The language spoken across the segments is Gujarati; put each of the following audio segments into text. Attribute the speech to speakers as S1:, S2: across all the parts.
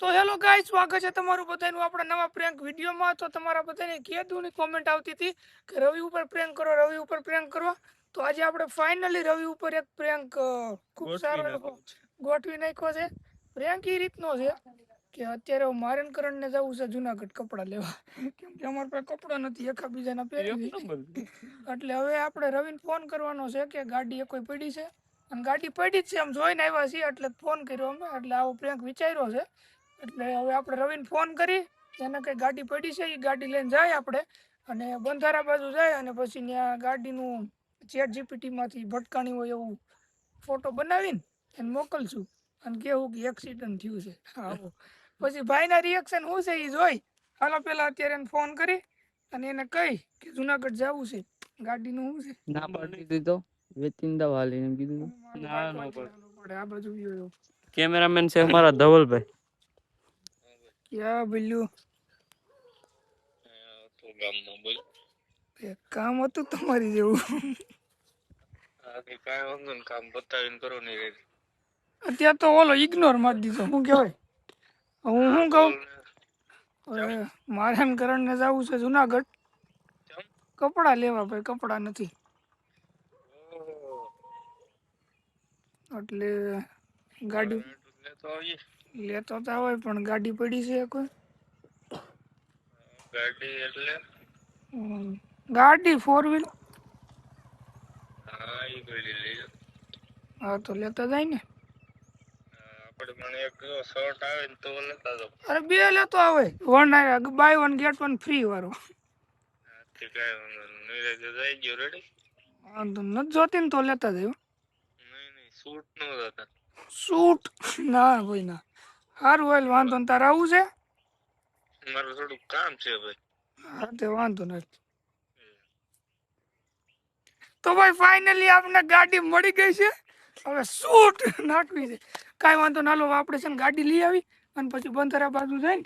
S1: તો હેલો ગાઈસ, સ્વાગત છે તમારું બધાનું આપણા નવા પ્રેન્ક વિડીયોમાં. તો તમારા બધાને કીધુંની કોમેન્ટ આવતી હતી કે રવિ ઉપર પ્રેન્ક કરો, રવિ ઉપર પ્રેન્ક કરો. તો આજે આપણે ફાઇનલી રવિ ઉપર એક પ્રેન્ક ખૂબ સારો ગોઠવી નાખ્યો છે. પ્રેન્ક એ રીતનો છે કે અત્યારે મારે ને કરણને જવું છે જુનાગઢ કપડાં લેવા, કેમ કે અમારા પાસે કપડાં નથી એકાબીજાના પહેરી. એટલે હવે આપણે રવિને ફોન કરવાનો છે કે ગાડી એ કોઈ પડી છે, અને ગાડી પડી જ છે, આમ જોઈને આવ્યા છીએ એટલે ફોન કર્યો અમે. એટલે આવો પ્રેન્ક વિચાર્યો છે. એટલે હવે આપણે રવિને ફોન કરી, એને કઈ ગાડી પડી છે એ ગાડી લઈને જાય આપણે, અને બંધારા બાજુ જાય, અને પછી ત્યાં ગાડીનું ચેટ જીપીટીમાંથી ભટકાણી હોય એવું ફોટો બનાવીને એને મોકલશું, અને કેવું કે એક્સિડન્ટ થયું છે. આવો પછી ભાઈના રિએક્શન શું છે એ જોઈ. હાલો પેલા અત્યારે એને ફોન કરી અને એને કહી કે જુનાગઢ જવું છે, ગાડીનું શું છે.
S2: ના પાડી દીધો વેચિંદા વાલી એમ કીધું.
S1: ના પડે આ બાજુ ગયો.
S2: કેમેરામેન છે અમારા ધવલભાઈ.
S1: ક્યાં બોલ્યું? કામ હતું તમારી જેવું. અત્યારે તો ઓલો ઇગ્નોર મારી દીધો. શું કહેવાય, હું શું કહું, મારે કરણને જવું છે જુનાગઢ કપડાં લેવા. ભાઈ કપડાં નથી એટલે ગાડી લેતો તો હોય, પણ ગાડી પડી છે કોઈ ગાડી 4 વ્હીલ. હા તો લેતા જાય ને. અરે બે લેતો આવે, બાય 1 get 1 ફ્રી વાળો. વાંધો નથી જોતી ને તો લેતા જાય. શૂટ ના ભાઈ ના, સારું હોય વાંધો ને. તારે આવું છે? હા તે વાંધો નથી. તો ભાઈ ફાઇનલી આપણે ગાડી મળી ગઈ છે. હવે શૂટ નાખવી છે. કાંઈ વાંધો ના લો, આપણે છે ને ગાડી લઈ આવી અને પછી બંધારા બાજુ જઈને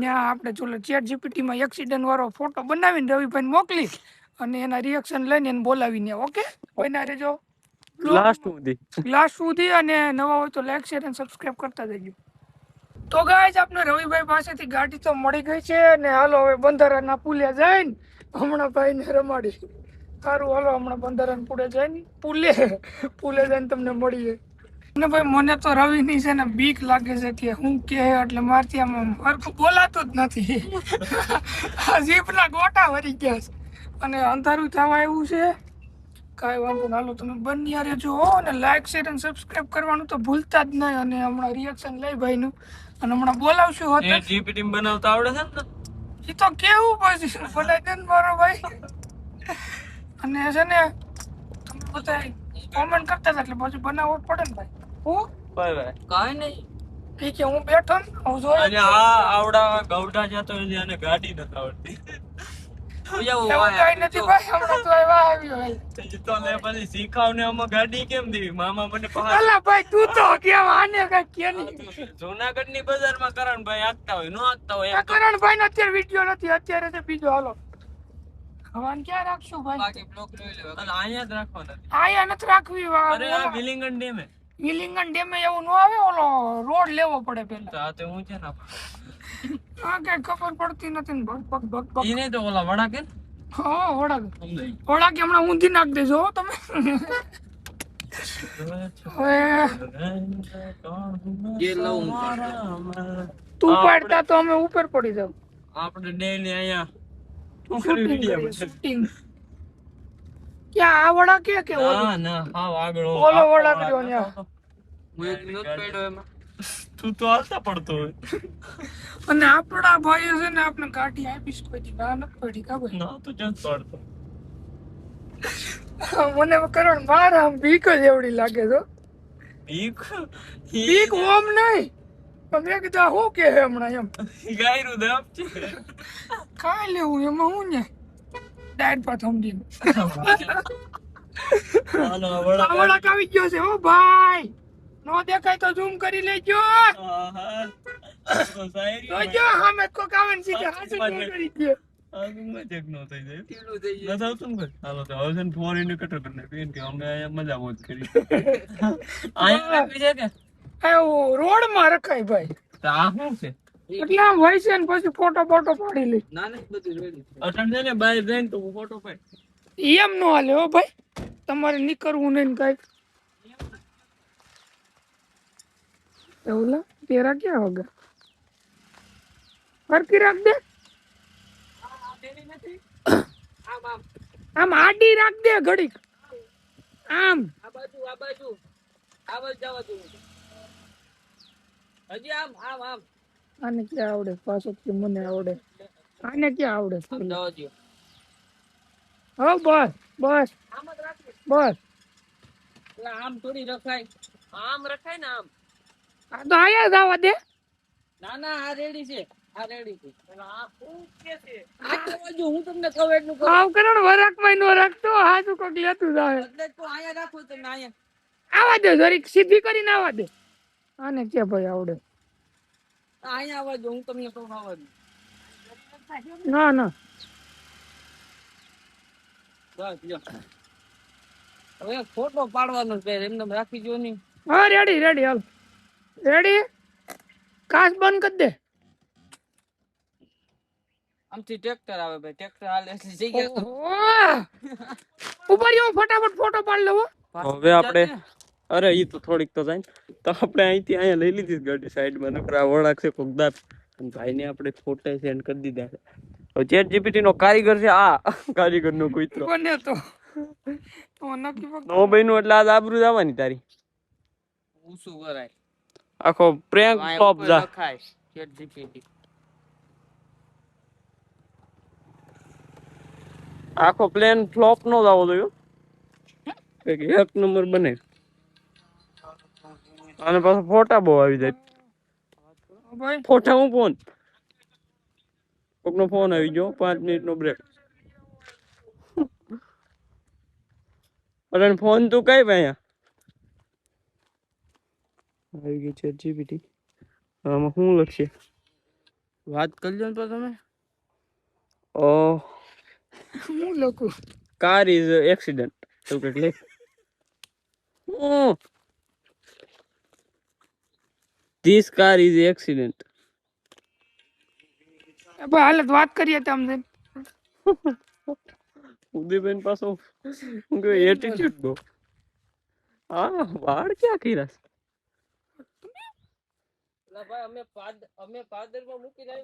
S1: ત્યાં આપણે ચોલો ચેટ જીપીટીમાં એક્સિડન્ટ વાળો ફોટો બનાવીને રવિભાઈને મોકલી અને એના રિએક્શન લઈને એને બોલાવીને. ઓકે, કોઈના રેજો લાસ્ટ સુધી, અને નવા હોય તો લાઈક શેર અને સબસ્ક્રાઇબ કરતા જજો. તો ગાઈસ, આપણે રવિભાઈ પાસેથી ગાડી તો મળી ગઈ છે, અને હાલો હવે બંધારાના પુલે જઈને હમણાં ભાઈને રમાડી. સારું હાલો, હમણાં બંધારાના પુલે જઈને જઈને તમને મળીએ. અને ભાઈ મને તો રવિની છે ને બીક લાગે છે કે હું કે, એટલે મારથી આમ હરખું બોલાતું જ નથી. જીભના ગોટા વળી ગયા છે અને અંધારું થવા આવ્યું છે. કાંઈ વાંધો ના, હાલો તમે બન્યા રહેજો અને લાઈક શેર અને સબસ્ક્રાઇબ કરવાનું તો ભૂલતા જ નહીં. અને હમણાં રિએક્શન લઈ ભાઈનું અને હમણાં બોલાવશું. હોત
S2: જીપીટી બનાવતા આવડે છે ને?
S1: એ તો કેવું પછી બનાવી દે ને મારો ભાઈ. અને છે ને તમે બધા કોમેન્ટ કરતા હતા એટલે પછી બનાવવો પડે ને ભાઈ. હું
S2: કાઈ નહીં,
S1: ઠીક છે, હું બેઠો ને હું જોઈ.
S2: અને આ આવડા ગૌડા જતો હોય અને ગાડી નથી આવડતી.
S1: એવું કાંઈ નથી ભાઈ, હમણાં તો આવ્યા આવ્યો ભાઈ.
S2: તો લે પછી શીખાવને આમાં ગાડી કેમ દેવી? મામા મને
S1: અલા ભાઈ તું તો કેમ આને કઈ કે નહીં.
S2: જુનાગઢ ની બજારમાં કરણભાઈ આગતા હોય, નો આગતા હોય.
S1: કરણભાઈ નો અત્યારે વિડીયો નથી, અત્યારે તો બીજો. હાલો હવાન ક્યાં રાખશું ભાઈ?
S2: બાકી બ્લોક લઈ લેવા. અને અહીંયા જ રાખવાના.
S1: આયા નથી રાખવી.
S2: અરે આ વિલિંગન ડેમે,
S1: વિલિંગન ડેમે એવું ન આવે, ઓલો રોડ લેવો પડે પેલા.
S2: તો આ તે હું છે ને
S1: આ કઈ ખબર પડતી નથી ને. ભગ
S2: ઈને તો ઓલા વડા કે
S1: હા વડા કે હમણાં ઊંધી નાખ દેજો હો તમે. તું પાડતા તો અમે ઉપર પડી જાવ.
S2: આપણે ડેલી અહીંયા
S1: શૂટિંગ ક્યાં? આ વડા કે
S2: ના ના હાવ આગળ
S1: ઓલો વડા કર્યો ન્યા.
S2: હું એક નોટ પડ્યો એમાં. તું તો હાલતા પડતો હોય.
S1: અને આપણા ભાઈઓ છે ને આપણે ગાડી આપીશ કોઈ દી ના નથી પડી. ખબર
S2: ના તો જન પડતો.
S1: મને કરણ મારા આમ બીક જ એવડી લાગે છે. બીક ઓમ નહીં, પણ મેં કીધું શું કે હમણાં એમ
S2: ગાયરું દાબ છે.
S1: કાંઈ લેવું એમાં હું ને ડાયટ પર થમડી. વડા આવી ગયો છે હો ભાઈ. નો દેખાય તો ઝૂમ કરી લેજો. જોજો હામે કોક આવે ને સીધા હાસી કરી દે.
S2: મજાક નો થઈ જાય. ના થાતું ને ભાઈ. હાલો તો હવે છે ને 4 ઇન્ડિકેટર કરી નાખ્યું કે અમે અહીંયા મજા મોજ કરી. અહીંયા રાખી છે કે
S1: રોડ માં રખાય ભાઈ.
S2: તો આ શું છે
S1: એટલે આમ હોય છે ને પછી ફોટો બોટો પાડી લે.
S2: અટણ છે ને બહાર જઈને તો ફોટો પાડ.
S1: એમ નો હાલે હો ભાઈ, તમારે નીકળવું નહીં ને કઈ. એવું લા તેરા ક્યાં હોગા ફરકી રાખ દે. આમ આડી રાખ દે ઘડીક આમ. આને ક્યાં આવડે પાછો કે મને આવડે. આને ક્યાં આવડે. હો બસ બસ બસ.
S2: આમ થોડી રખાય, આમ રખાય ને આમ.
S1: આ તો આયા જ આવવા દે.
S2: ના ના આ રેડી છે, આ રેડી છે. આ શું કે છે? આ બાજુ હું તમને કહું એટલું કરો.
S1: આવ કરો ને વરાકમાં નો રાખતો હાજુ કોક લેતું જાય.
S2: એટલે તો આયા રાખો તમે આયા.
S1: આવા દે જરીક સીધી કરીને આવા દે. આને ક્યાં ભાઈ આવડે.
S2: આયા આવવા દો, હું તમને કહું આવવા દો.
S1: ના ના
S2: બસ લ્યો. હવે ફોટો પાડવાનો છે એમને રાખી જો નહીં.
S1: હા રેડી રેડી હાલ રેડી. કાચ બંધ કરી દે.
S2: આમથી ટ્રેક્ટર આવે ભાઈ, ટ્રેક્ટર હાલે એટલે જગ્યા
S1: ઓહ! ઉપર હું ફટાફટ ફોટો પાડી લઉં.
S2: હવે આપણે અરે ઈ તો થોડીક તો જાય તો આપણે અહીંથી અહીંયા લઈ લીધી ગાડી સાઈડમાં નકરા વળાક છે કોકદાર અને ભાઈને આપણે ફોટા સેન્ડ કરી દીધા છે. હવે ચેટ જીપીટી નો કારીગર છે આ કારીગર નો કૂતરો
S1: બને તો નક્કી ફક્ત
S2: નો બન્યું એટલે આજ આબરૂ જવાની તારી. ઊંચું કરાય આખો પ્રેન્ક ટોપ જા લખાય ચેટ જીપીટી. આખો પ્લેન ફ્લોપ નો જાવો જોઈએ, એક નંબર બને. અને પાછો ફોટા બહુ આવી જાય.
S1: ભાઈ
S2: ફોટા હું ફોન કોકનો ફોન આવી ગયો 5 મિનિટનો બ્રેક. અરે ફોન તું કઈ ભાઈ આવી ગઈ છે જીપીટી. આમાં શું લખશે વાત કરી લો તો તમે. ઓ
S1: હું લખું
S2: કાર ઇઝ એક્સિડન્ટ એવું કંઈક લે. This car is accident.
S1: ભાઈ હાલત વાત કરીએ તમને.
S2: ઉદયબેન પાછો હું કે એટીટ્યુડ બહુ. હા વાળ ક્યાં કર્યા છે?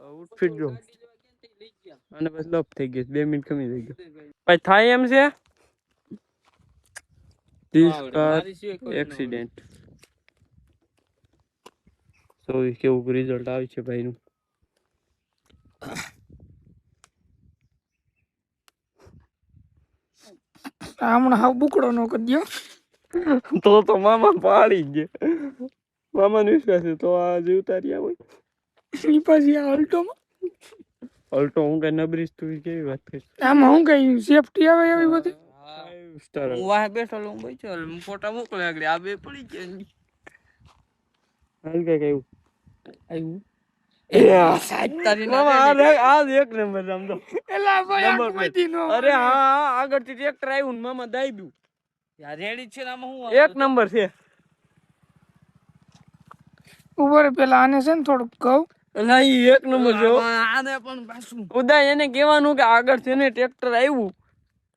S2: આઉટફિટ જો અને બસ લપ થઈ ગઈ 2 મિનિટ કમી થઈ ગયો. ભાઈ થાય એમ છે ધીસ કાર એક્સિડન્ટ. સો કેવું રિઝલ્ટ આવે છે ભાઈનું.
S1: હમણાં હાવ બુકડો નો કરી દો.
S2: તો મામા પાડી ગયા. મામા નો વિશ્વાસ છે તો આ જીવતા રહ્યા હોય.
S1: ઈ પછી આ અલ્ટોમાં
S2: અલ્ટો હું કઈ નબરીશ તું કેવી વાત કરી.
S1: આમાં હું કઈ સેફટી આવે એવી બધી.
S2: હું વાહ બેઠો હું બેઠો ફોટા મોકલે આગળ આ બે પડી ગયા. હાલ કઈ આવ્યું આવ્યું એક નંબર સમજો.
S1: એલા ભાઈ આંખમાંથી નો
S2: અરે હા આગળથી ટ્રેક્ટર આવ્યું ને મામા દાઈ દઉં રેડી છે ને આમાં હું એક નંબર છે.
S1: ઉપર પેલા આને છે ને થોડુંક કહું
S2: ના ઈ એક નંબર છે આને પણ પાછું ઉદય એને કહેવાનું કે આગળ છે ને ટ્રેક્ટર આવ્યું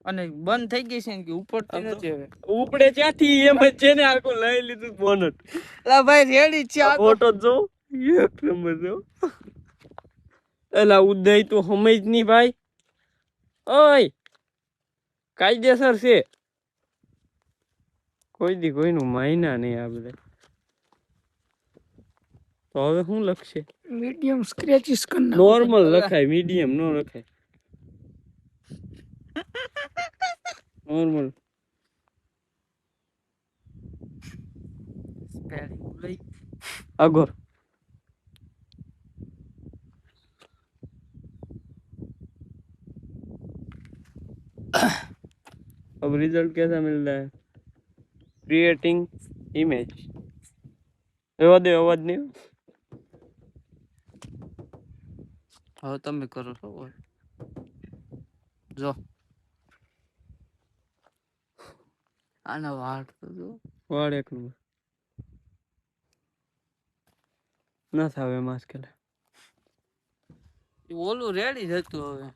S2: અને બંધ થઈ ગઈ છે કે ઉપર નથી હવે ઉપડે ક્યાંથી એમ જ છે ને આખું લઈ લીધું બોનટ. એલા ભાઈ રેડી છે આ ફોટો જો એક નંબર જો. એલા ઉદય તું સમજ ની ભાઈ ઓય કાયદેસર છે કોઈ દી કોઈનું માયના નહીં આ બધા. તો હવે શું લખશે
S1: મીડિયમ સ્ક્રેચીસ કરના
S2: નોર્મલ લખાય મીડિયમ નો લખાય નોર્મલ. આગળ अब रिजल्ट कैसा मिल रहा है क्रिएटिंग इमेज. એવા દે અવાજ નહીં. હવે તમે કરો છો જો આના વાળ તો જો વાળ એક નંબર. ના થાવે મુશ્કેલ ઓલું રેડી જ હતું હવે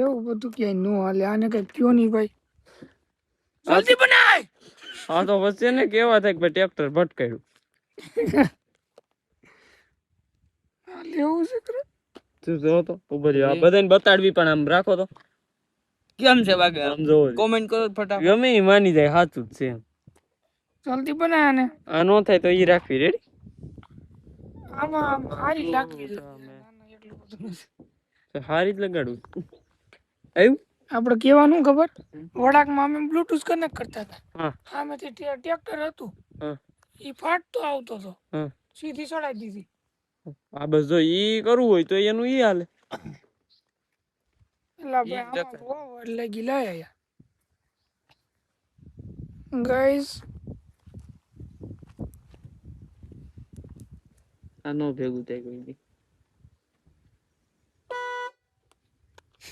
S1: એવું બધું ક્યાંય નો હાલે આને કઈ કયો નહીં ભાઈ જલ્દી બનાય
S2: હા તો વચ્ચે ને કેવા થાય કે ટ્રેક્ટર ભટકાયું
S1: લેવું છે કરે
S2: તું જો તો ઉભો રહ્યો આ બધાને બતાડવી પણ આમ રાખો તો કેમ છે બાકી આમ જો કોમેન્ટ કરો ફટાફટ ગમે ઈ માની જાય સાચું જ છે
S1: જલ્દી બનાય આને
S2: આ નો થાય તો ઈ રાખવી રેડી
S1: આમાં હારી લાગવી એટલું બધું નથી
S2: હારી જ લગાડું આવ્યું
S1: આપણે કહેવાનું ખબર વડાકમાં અમે બ્લૂટૂથ કનેક્ટ કરતા હતા
S2: હા
S1: સામેથી ટ્રેક્ટર હતું
S2: હા
S1: એ ફાટતો આવતો હતો
S2: હા
S1: સીધી ચડાઈ દીધી
S2: આ બસ જો ઈ કરવું હોય તો એનું ઈ હાલે
S1: એટલે ભાઈ આમાં બહુ એટલે ગીલા આયા ગાઈસ
S2: આ નો ભેગું થાય કોઈ દી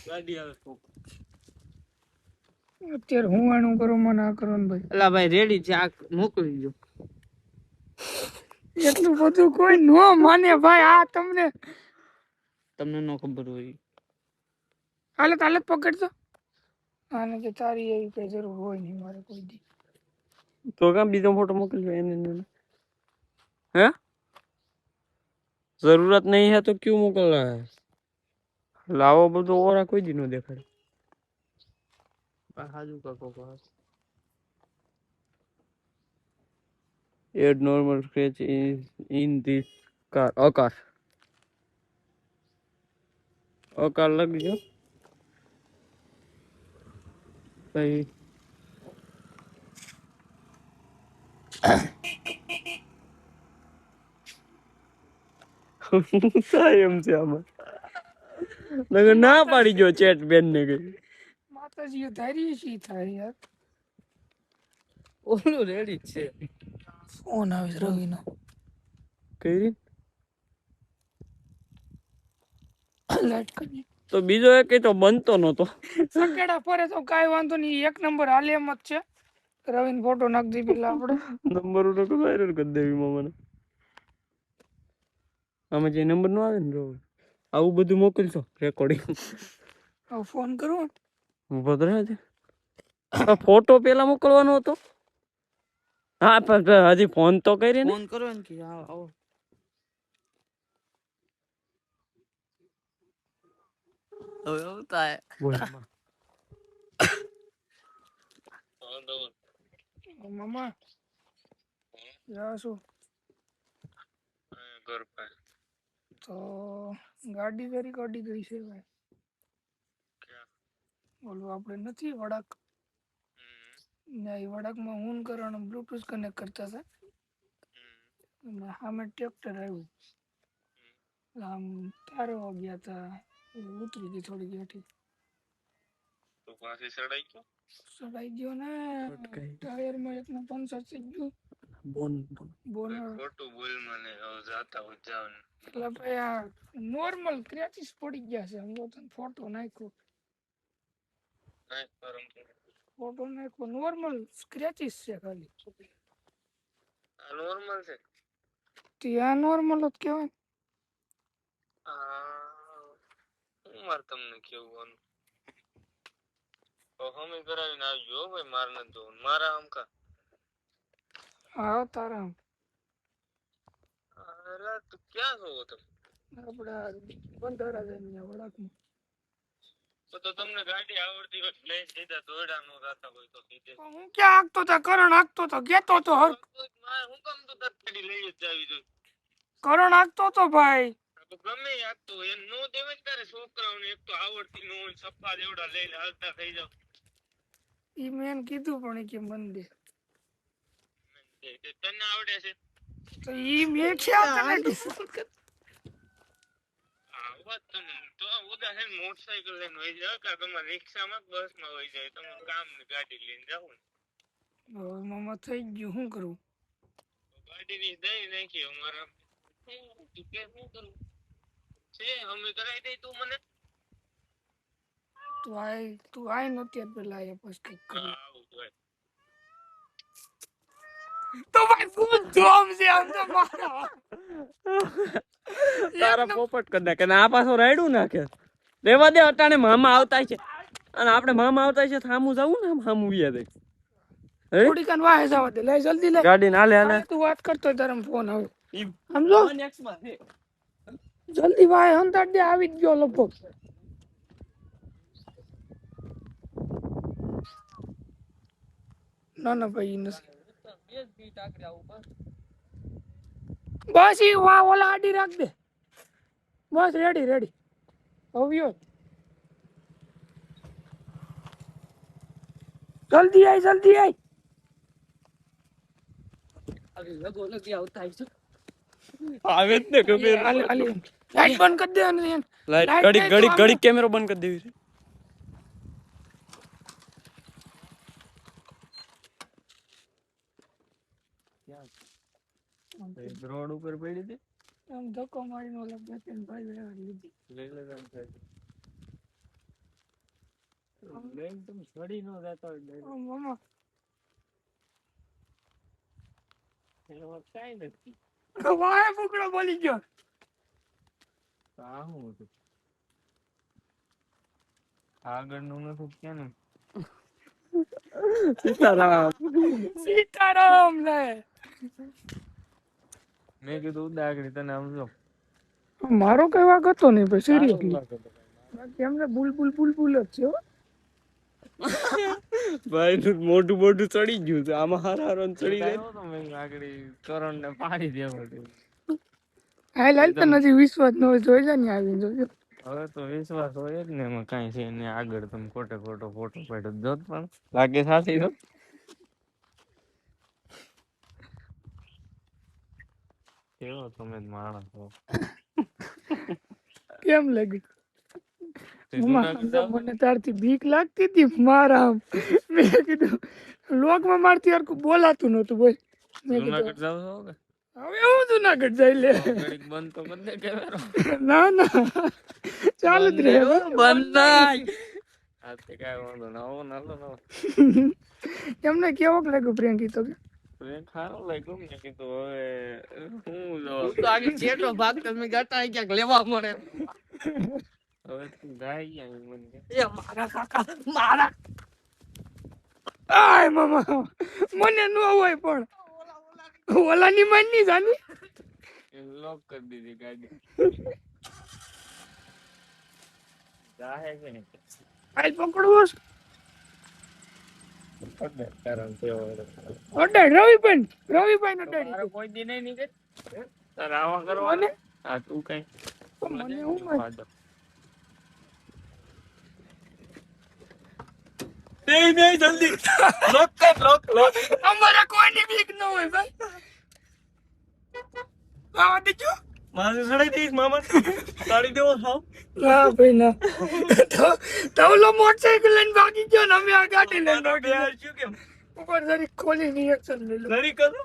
S2: ગાડી આવે
S1: અત્યારે હું આનું કરું મને આ કરો ને ભાઈ
S2: એલા ભાઈ રેડી છે આ મોકલી દો
S1: એટલું બધું કોઈ નો માને ભાઈ આ તમને
S2: નો ખબર હોય
S1: હાલત પકડતો આને કે તારી એવી કઈ જરૂર હોય નહીં મારે કોઈ દી
S2: તો કામ બીજો ફોટો મોકલજો એને હે જરૂરત નહીં है तो क्यों मोकल रहा है लाओ બધો ઓરા કોઈ દી નો દેખાડે હાજુ કાકો pass add normal scratch in this car અકાર લગી ગયો ભાઈ એમ છે આમાં નગર ના પાડી ગયો ચેટ બેન ને ગઈ
S1: માતાજી ધારી શી થાય યાર
S2: ઓલું રેડી છે
S1: ફોન આવે છે રવિનો
S2: કઈ રીત
S1: લાઈટ કરી
S2: તો બીજો એક તો બનતો નતો
S1: સકેડા ફરે તો કાઈ વાંધો નહીં એક નંબર હાલે એમ જ છે રવિન ફોટો નાખ દી પેલા આપણે
S2: નંબર ઉનો કો વાયરલ કરી દેવી મને આમાં જે નંબર નો આવે ને જો આવું બધું મોકલશો રેકોર્ડિંગ
S1: હવે ફોન કરું
S2: ઉભો તો રહે છે ફોટો પેલા મોકલવાનો હતો હા પણ હજી ફોન તો કરી ને ફોન કરો ને કે આવો હવે આવતા હે બોલ
S1: મામા જા શું
S2: ઘર પર
S1: તો ગાડી વેરી ગાડી ગઈ છે ભાઈ બોલું આપણે નથી વડાક ના એ વડાકમાં હું કરવાનો બ્લૂટૂથ કનેક્ટ કરતા હતા સામે ટ્રેક્ટર આવ્યું આમ તારો ગયા હતા ઉતરી ગઈ થોડી ગેઠી
S2: તો પાછી
S1: સડાઈ ગયો ને ટાયરમાં એકનું પંચર થઈ ગયું બોન
S2: ખોટું બોલ મને હવે જાતા હો જાવ
S1: એટલે ભાઈ આ નોર્મલ ક્રેચીસ પડી ગયા છે હું તને ફોટો નાખ્યો નોર્મલ સ્ક્રેચીસ છે ખાલી
S2: આ નોર્મલ છે
S1: ત્યાં નોર્મલ જ કહેવાય
S2: હું માર તમને કેવું તો હમે કરાવીને આવજો ભાઈ માર ન જો મારા આમ કા
S1: હા તારા
S2: અરે તું ક્યાં છો તમે
S1: આપડા બંધારા જઈને વડાકમાં
S2: તો તમને ગાડી આવડતી હોય લઈ સીધા દોડા નો રાતા હોય તો સીધે
S1: હું ક્યાં આગતો તા કરણ આગતો તો કેતો તો હર
S2: હું કામ તો ગાડી લઈ જ જાવી જોઈએ
S1: કરણ આગતો તો ભાઈ
S2: ગમે આગતો એ નો દેવે તારે છોકરાઓને એક તો આવડતી નો હોય સફા દેવડા લઈને હાલતા થઈ જાવ
S1: ઈ મેં કીધું પણ કે મન દે
S2: તને આવડે છે
S1: તો ઈ મેં ક્યાં તને કીધું
S2: તો ઉદાહરણ મોટરસાઇકલ લઈને હોય જાય કે તમે રિક્ષામાં બસમાં હોય જાય તમે કામ ની ગાડી લઈને જાવ ને
S1: હવે મામા થઈ ગયું શું કરું
S2: ગાડી ની દઈ નાખી અમારા તું કે શું કરું છે અમે કરાવી દઈ તું મને
S1: તું આય નહોતી પેલા એ પછી કઈક કર્યું તો ભાઈ ફૂલ જોમ છે આમ તો મારા
S2: તારા પોપટ કરી નાખે ને આ પાછો રાયડું નાખે. રેવા દે, અટાણે મામા આવતા છે અને આપણે મામા આવતા છે થામું જવું ને, થામું વ્યા દે.
S1: થોડી કાન વાહે જવા દે, લે જલ્દી લે
S2: ગાડી ના લે હાલે.
S1: તું વાત કરતો હોય તારે ફોન આવે સમજો, જલ્દી વાહે અંતર દે, આવી જ ગયો લગભગ. ના ના ભાઈ નથી, બસ ઈ વાહ ઓલા આડી રાખ દે, બસ રેડી રેડી આવ્યો. જલ્દી આય જલ્દી આય.
S2: આવે જ ને કબીર.
S1: લાઈટ બંધ કરી દે અને
S2: લાઈટ ઘડી ઘડી ઘડી કેમેરો બંધ કરી દેવી છે. રોડ ઉપર પડી હતી
S1: આમ ધક્કો મારીને ઓલા બેન ભાઈ વેવા લીધી.
S2: લઈ લે આમ થાય. બેન તમે છોડી નો જતો હોય.
S1: મામા
S2: એમાં કાઈ નથી.
S1: વાહે ફૂકડો બોલી ગયો.
S2: આ હું હતું આગળનું નથી ક્યાં ને. સીતારામ
S1: સીતારામ લે.
S2: મેં કીધું ઉદાગરી તને આમ જો
S1: મારો કઈ વાગ હતો નહીં ભાઈ, સિરિયસલી બાકી એમને બુલબુલ બુલબુલ જ છે હો.
S2: ભાઈ નું મોઢું મોઢું ચડી ગયું છે આમાં. હારો ચડી જાય તો મેં આગળ કરણ ને પાડી દેવું.
S1: હાલ હાલ તો નથી વિશ્વાસ ન હોય, જોઈ જા ને આવીને જોજો.
S2: હવે તો વિશ્વાસ હોય જ ને એમાં કઈ છે ને. આગળ તમે ખોટે ખોટો ફોટો પાડ્યો જોત પણ લાગે સાચી તો. કેવો તમે માણસ છો.
S1: કેમ લાગ્યું મને તારથી બીક લાગતી હતી મારા. મેં કીધું લોકમાં મારથી હરખું બોલાતું નતું બોલ. મેં કીધું
S2: જાવ છો કે
S1: હવે હું જુનાગઢ જઈ લે.
S2: ઘડીક બંધ તો કરી દે કેમેરો.
S1: ના ના ચાલુ જ રહે
S2: બંધ નહીં. આ તે કાઈ વાંધો ના હો નાલો ના.
S1: એમને કેવોક લાગ્યું પ્રિયંકી તો કે
S2: પ્રેમ ખારો લાગ્યો. મેં કીધું હવે હું જો તો આગળ ચેટો ભાગ તમે ગાતા ક્યાંક લેવા મળે. હવે તું ગાઈ ગયા મને એ મારા કાકા મારા.
S1: આય મામા મને ન હોય પણ ઓલાની માનની જાની
S2: લોક કરી દીધી ગાડી. જાહે કે નહીં
S1: આઈ પકડવો છે.
S2: કારણ કે
S1: અડાડ રવિભાઈ નો ડેડી
S2: કોઈ દી નહીં નીકળે તારે આવા કરવાને. હા તું કઈ
S1: મને હું
S2: નહીં જલ્દી લોક કર લોક.
S1: અમારા કોઈની બીક ન હોય ભાઈ. આવા દેજો
S2: મારે સડાઈ દઈશ મામા. સાડી દેવો થાવ.
S1: ના ભાઈ ના તો ઓલો મોટરસાઇકલ લઈને ભાગી ગયો ને અમે આ ગાડી લઈને ભાગી ગયા.
S2: શું કેમ
S1: ઉપર જરી ખોલી રિએક્શન લઈ લો.
S2: ઘરી કરો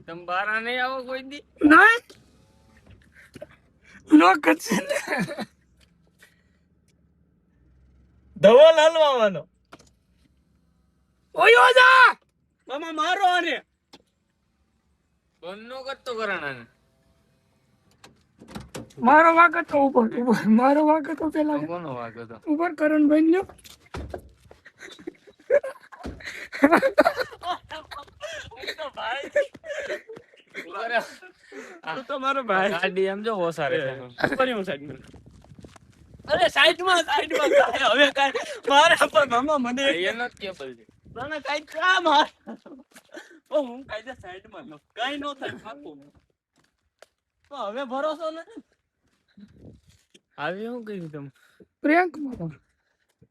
S2: તમે બારા નહીં આવો કોઈ દી.
S1: ના લોક છે ને
S2: ધવલ હલવાનો
S1: ઓયો જા
S2: મામા મારો આને બંધ નો કરતો કરાણાને.
S1: મારો વાગ હતો ઉપર મારો વાગ હતો પેલા
S2: કોનો વાગ હતો
S1: ઉપર કરણભાઈ લ્યો.
S2: તો મારો ભાઈ ગાડી એમ જો ઓસારે છે. અરે સાઈડમાં હવે કાઈ મારે પણ મામા મને એનો જ કેબલ છે. મને કાઈ કામ માર ઓ હું કાઈ દે સાઈડમાં નો કાઈ નો થાય પાકું. તો હવે ભરોસો નથી. આવી હું કહ્યું તમે
S1: પ્રિયંક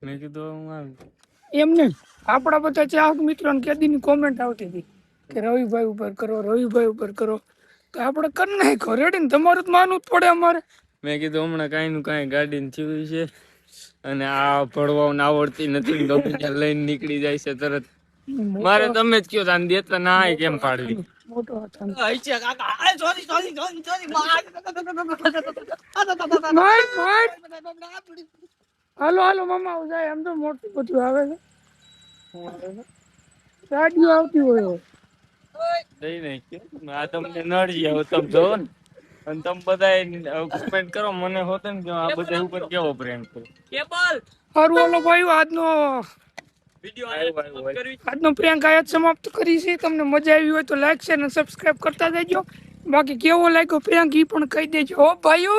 S2: મેં કીધું હું આવી
S1: એમને આપણા બધા ચાહક મિત્રોને કેદીની કોમેન્ટ આવતી હતી કે રવિભાઈ ઉપર કરો રવિભાઈ ઉપર કરો, તો આપણે કરી નાખો રેડી ને. તમારું જ માનવું જ પડે અમારે.
S2: મેં કીધું હમણાં કાંઈ નું કાંઈ ગાડી થયું છે અને આ ભણવાને આવડતી નથી તો બીજા લઈને નીકળી જાય છે તરત. મારે તમે જ કયો તાન દેતા ના કેમ પાડવી.
S1: મોટો હતો માર. હાલો હાલો મામા જાય. આમ તો મોટું બધું આવે છે. ગાડીઓ આવતી હોય
S2: નહીં નહીં કેમ આ તમને નડી આવો તમે જોવો ને અને તમે બધા કમેન્ટ કરો મને હોતે ને કે આ બધા ઉપર કેવો પ્રેમ કરે કેબલ
S1: સારું ઓલો ભાઈ આજનો
S2: વિડિયો
S1: આજનો પ્રેન્ક આયાત સમાપ્ત કરી છે. તમને મજા આવી હોય તો લાઈક શેર અને સબસ્ક્રાઇબ કરતા જજો. બાકી કેવો લાગ્યો પ્રેન્ક ઈ પણ કહી દેજો હો ભાઈઓ.